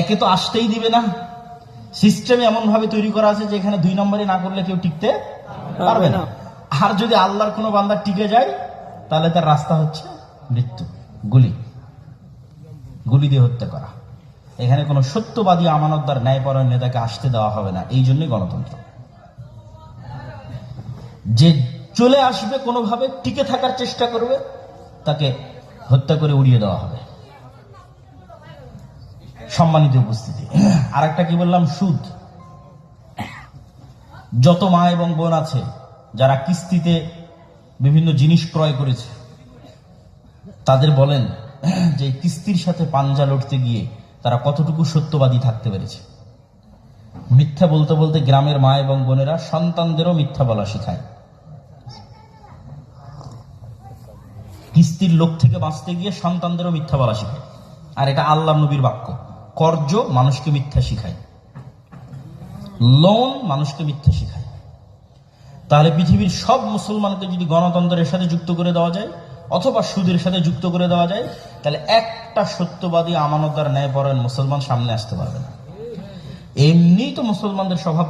একে তো আসতেই দিবে না, সিস্টেমে এমন ভাবে তৈরি করা আছে যে এখানে 2 নম্বরে না করলে কেউ টিকতে পারবে না। আর যদি আল্লাহর কোনো বান্দা টিকে যায় তাহলে তার রাস্তা হচ্ছে মৃত্যু, গুলি দিয়ে হত্যা করা। এখানে কোনো সত্যবাদী আমানতদার ন্যায়পরায়ণ নেতাকে আসতে দেওয়া হবে না। এই জন্যই গণতন্ত্র। যে চলে আসবে কোনোভাবে টিকে থাকার চেষ্টা করবে তাকে হত্যা করে উড়িয়ে দেওয়া হবে। সম্মানিত উপস্থিতি, আর একটা কি বললাম, সুদ। যত মা এবং বোন আছে যারা কিস্তিতে বিভিন্ন জিনিস ক্রয় করেছে তাদের বলেন যে কিস্তির সাথে পাঞ্জা লড়তে গিয়ে তারা কতটুকু সত্যবাদী থাকতে পেরেছে। মিথ্যা বলতে বলতে গ্রামের মা এবং বোনেরা সন্তানদেরও মিথ্যা বলা শেখায়। কিস্তির লোক থেকে বাঁচতে গিয়ে সন্তানদেরও মিথ্যা বলা শেখায়। আর এটা আল্লাহ নবীর বাক্য। কর্জ মানুষকে মিথ্যা শিখায়, লোন মানুষকে মিথ্যা শিখায়। তাহলে পৃথিবীর সব মুসলমানকে যদি গণতন্ত্রের সাথে যুক্ত করে দেওয়া যায় অথবা সুদের সাথে যুক্ত করে দেওয়া যায়, তাহলে একটা সত্যবাদী আমানতদার ন্যায়পরায়ণ মুসলমান সামনে আসতে পারবে না। এমনিই তো মুসলমানদের স্বভাব